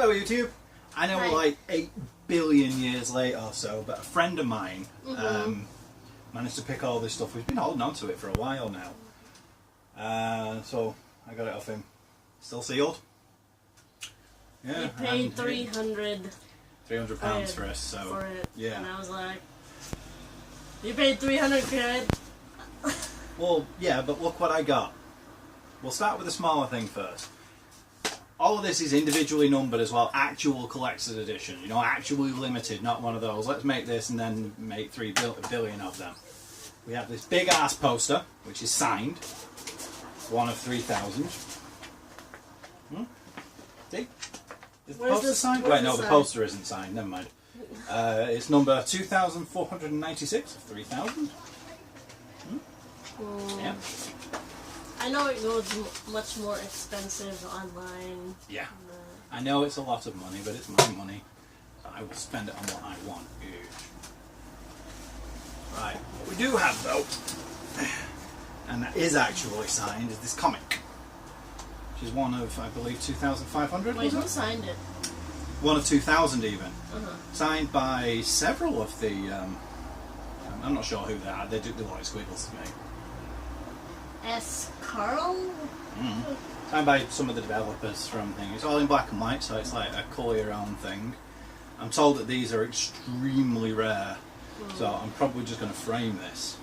Hello YouTube. I know Hi. we're like 8 billion years later or so, but a friend of mine managed to pick all this stuff. We've been holding on to it for a while now. So I got it off him. Still sealed. Yeah. You paid £300 £300 for it, so for it. yeah. And I was like, you paid 300 quid. Well, yeah, but look what I got. We'll start with the smaller thing first. All of this is individually numbered as well, actual collector's edition, you know, actually limited, not one of those, let's make this and then make 3 billion of them. We have this big ass poster, which is signed, one of 3,000. See? Is the poster signed? Wait, no, the poster isn't signed, never mind. It's number 2,496 of 3,000. Yeah. I know it goes much more expensive online. Yeah. I know it's a lot of money, but it's my money. So I will spend it on what I want. Right. What we do have, though, and that is actually signed, is this comic. Which is one of, I believe, 2,500. Wait, who signed it? One of 2,000 even. Signed by several of the... I'm not sure who they are. They do like squiggles to me. S. Carl? Signed by some of the developers from things. It's all in black and white, so it's like a colour your own thing. I'm told that these are extremely rare, so I'm probably just going to frame this.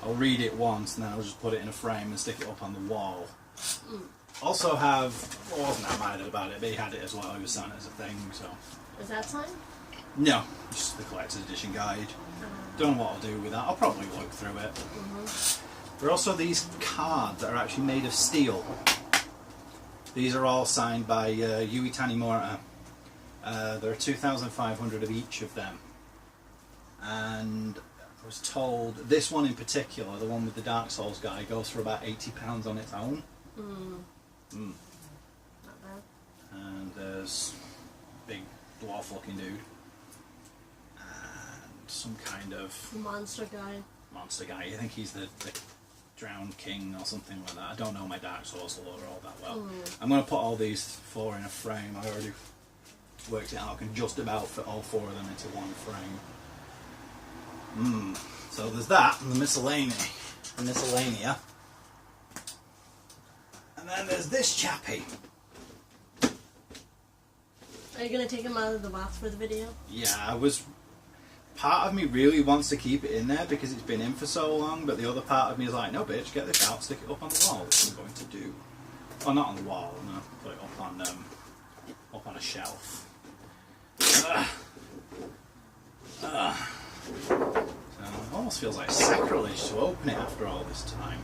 I'll read it once and then I'll just put it in a frame and stick it up on the wall. Also have, well, I wasn't that minded about it, but he had it as well, he was signed as a thing, so. Is that signed? No, just the collector's edition guide. Don't know what I'll do with that, I'll probably look through it. There are also these cards that are actually made of steel. These are all signed by Yui Tanimura. There are 2,500 of each of them. And I was told, this one in particular, the one with the Dark Souls guy, goes for about £80 on its own. Not bad. And there's a big dwarf looking dude. And some kind of Monster guy. I think he's the Drowned King or something like that. I don't know my Dark Souls lore all that well. I'm going to put all these 4 in a frame. I already worked it out. I can just about fit all 4 of them into one frame. So there's that, and the miscellania. And then there's this chappy. Are you going to take him out of the box for the video? Yeah, part of me really wants to keep it in there because it's been in for so long, but the other part of me is like, no bitch, get this out, stick it up on the wall, which I'm going to do. Well, not on the wall, I'm going to put it up on a shelf. So it almost feels like sacrilege to open it after all this time.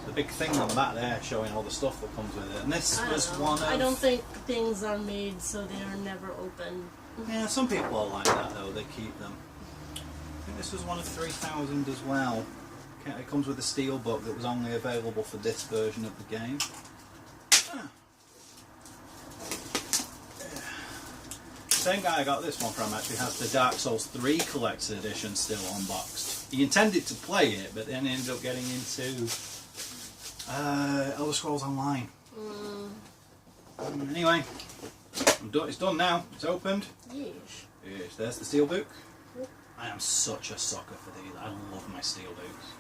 There's a big thing on the back there showing all the stuff that comes with it, and this was one of... I don't think things are made so they are never opened. Yeah, some people are like that though, they keep them. I think this was one of 3,000 as well. It comes with a steel book that was only available for this version of the game. The same guy I got this one from actually has the Dark Souls 3 Collector's Edition still unboxed. He intended to play it, but then ended up getting into Elder Scrolls Online. Anyway, it's done now. It's opened. Yeesh. Yes, there's the steelbook. I am such a sucker for these. I love my steelbooks.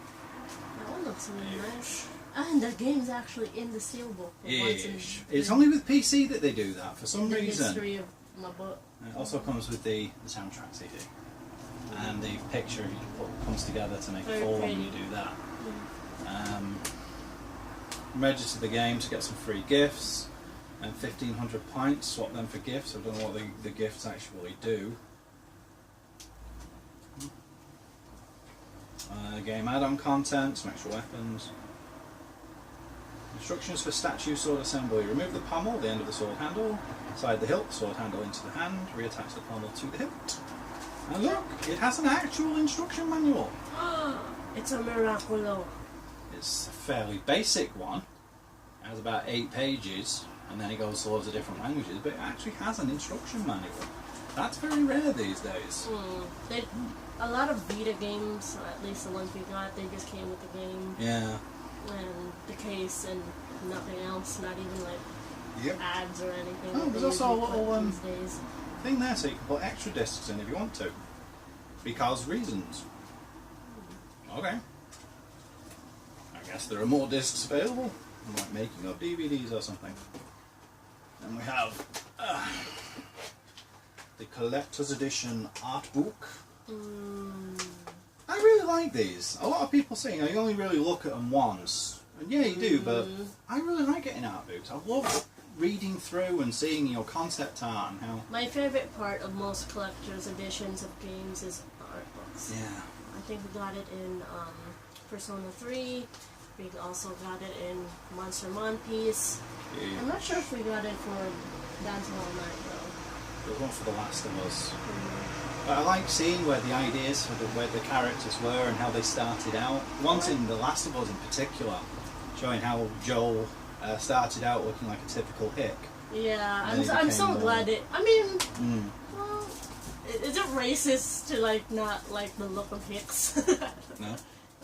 That one looks really nice. And the game's actually in the steelbook. It's only with PC that they do that for some reason. The history of my book. It also comes with the soundtrack CD. And the picture comes together to make a full when you do that. Register the game to get some free gifts. And 1,500 points, swap them for gifts. I don't know what the gifts actually do. Game add-on content, some extra weapons. Instructions for statue sword assembly. Remove the pommel, the end of the sword handle. Slide the hilt, sword handle into the hand. Reattach the pommel to the hilt. And look, it has an actual instruction manual. It's a miraculo. It's a fairly basic one. It has about 8 pages. And then it goes to loads of different languages, but it actually has an instruction manual. That's very rare these days. A lot of Vita games, or at least the ones we got, they just came with the game. Yeah. And the case and nothing else, not even like Yep. ads or anything. Oh, that there's they also a usually put little these days. thing there so you can put extra discs in if you want to. Because reasons. Okay. I guess there are more discs available. Like making up DVDs or something. And we have the collector's edition art book. I really like these. A lot of people say, you only really look at them once. And yeah, you do, but I really like getting art books. I love reading through and seeing concept art and how... My favorite part of most collector's editions of games is art books. Yeah. I think we got it in Persona 3. We also got it in Monster Monpiece. Yeah. I'm not sure if we got it for Dancing All Night though. There's one for The Last of Us. But I like seeing where the ideas for where the characters were and how they started out. Once in The Last of Us in particular, showing how Joel started out looking like a typical hick. Yeah, I'm so glad it. I mean, well, is it racist to like not like the look of hicks? No,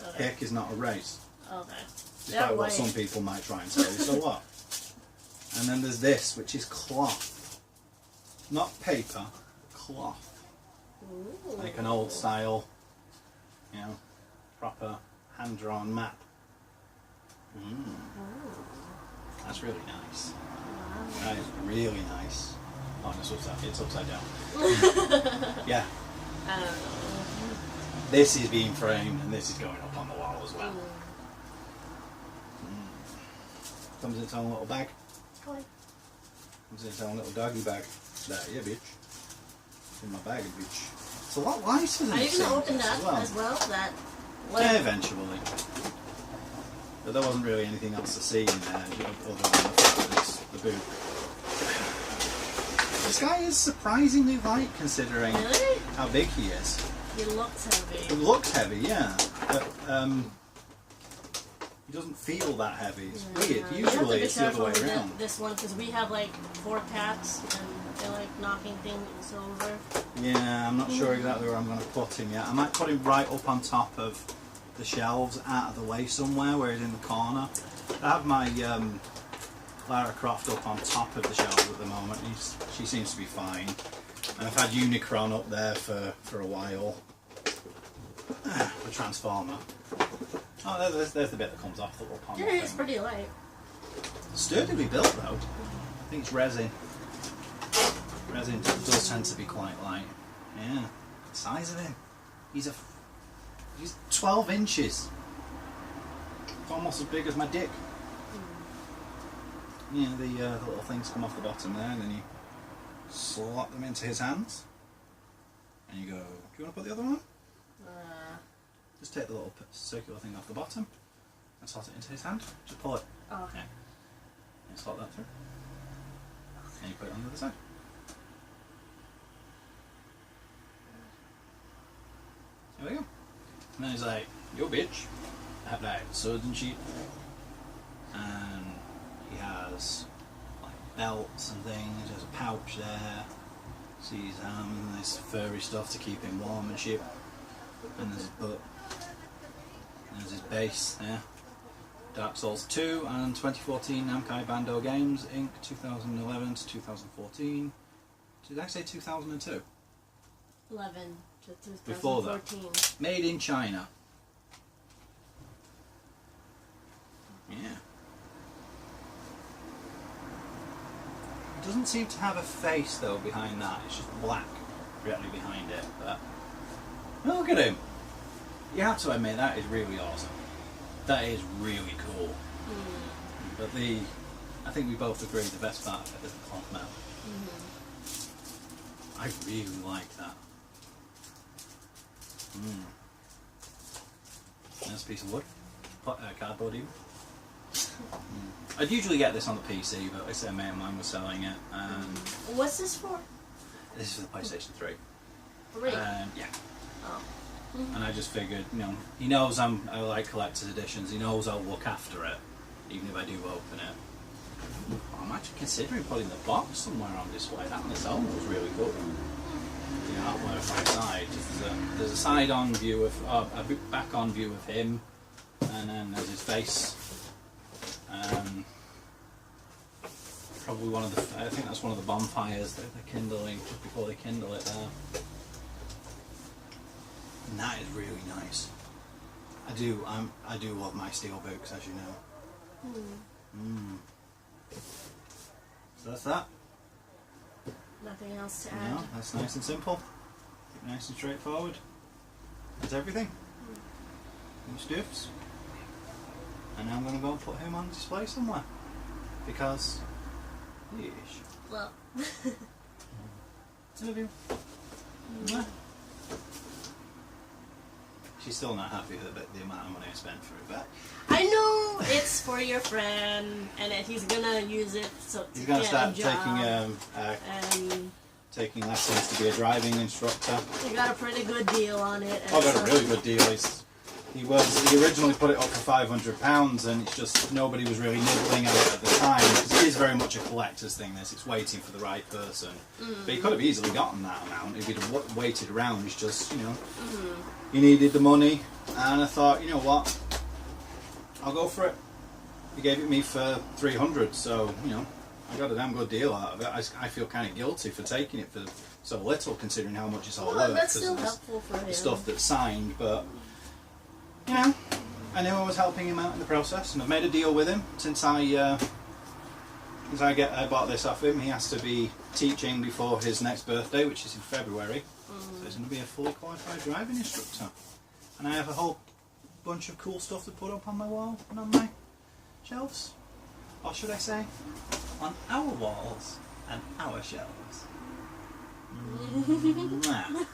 okay. hick is not a race. Okay. Despite what some people might try and say. So what? And then there's this, which is cloth, not paper, cloth. Ooh. Like an old style, proper hand-drawn map. That's really nice. Wow. That is really nice. Oh, and it's upside down. Yeah. I don't know. This is being framed and this is going up on the wall as well. Comes in its own little bag. Toy. Comes in its own little doggy bag. That, yeah, bitch. In my bag, bitch. It's a lot lighter than Are you it going to open seems that as well? That. Yeah, eventually. But there wasn't really anything else to see in there other than the boot. This guy is surprisingly light considering Really? how big he is. He looks heavy. He looks heavy, yeah. But he doesn't feel that heavy. It's weird. Usually it's the other way around. This one, because we have like 4 cats and they're like knocking things over. Yeah, I'm not sure exactly where I'm going to put him yet. I might put him right up on top of the shelves, out of the way somewhere, where he's in the corner. I have my Lara Croft up on top of the shelves at the moment. She seems to be fine. And I've had Unicron up there for a while. The Transformer. Oh, there's the bit that comes off the little panel. Yeah, it's pretty light. Sturdily built though. I think it's resin. Resin does tend to be quite light. Yeah. The size of him. He's 12 inches. It's almost as big as my dick. Yeah, the little things come off the bottom there, and then you slot them into his hands. And you go, do you want to put the other one? Just take the little circular thing off the bottom and slot it into his hand. Just pull it. Oh, okay. Yeah. And slot that through. And you put it on the other side. There we go. And then he's like, yo bitch, I have like swords and shit. And he has like belts and things, there's a pouch there. See his arm and this furry stuff to keep him warm and shit. And there's his butt. And there's his base there. Dark Souls 2 and 2014 Namco Bandai Games Inc. 2011 to 2014. Did I say 2002? 11 to 2014. Before that. Made in China. Yeah. It doesn't seem to have a face though behind that. It's just black directly behind it. But look at him. You have to admit that is really awesome. That is really cool. But I think we both agree the best part of it is the cloth metal. I really like that. Nice piece of wood. Cardboard even. I'd usually get this on the PC, but like I said, a mate of mine was selling it. What's this for? This is for the PlayStation 3. 3? Yeah. Oh. And I just figured, he knows I like collector's editions, he knows I'll look after it, even if I do open it. I'm actually considering putting the box somewhere on display. That on its own was really cool. The artwork on the side. There's a side-on view of, a back-on view of him, and then there's his face. probably one of the. I think that's one of the bonfires that they're kindling just before they kindle it there. And that is really nice. I do love my steel books, as you know. So that's that. Nothing else to add. No, that's nice and simple. Nice and straightforward. That's everything. New stuffs. And now I'm going to go and put him on display somewhere. Because, yeesh. Well. Love you. Mwah. She's still not happy with the amount of money I spent for it, but I know it's for your friend, and that he's gonna use it so he's going to start and taking lessons to be a driving instructor. he got a pretty good deal on it. I got a really good deal. He originally put it up for £500, and it's just nobody was really nibbling at it at the time, because it is very much a collector's thing. It's waiting for the right person. But he could have easily gotten that amount if he'd have waited around. It's just, you know, he needed the money, and I thought, you know what, I'll go for it. He gave it me for £300, so you know, I got a damn good deal out of it. I feel kind of guilty for taking it for so little, considering how much it's all worth. That's still helpful for him. The stuff that's signed, but. You know, I knew I was helping him out in the process, and I've made a deal with him since I bought this off him. He has to be teaching before his next birthday, which is in February. So he's going to be a fully qualified driving instructor. And I have a whole bunch of cool stuff to put up on my wall and on my shelves. Or should I say, on our walls and our shelves. Mwah.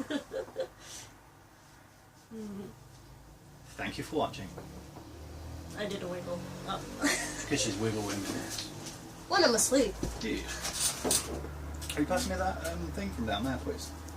Thank you for watching. I did a wiggle. Oh. Because she's wiggling. When I'm asleep. Yeah. Are you passing me that thing from down there, please?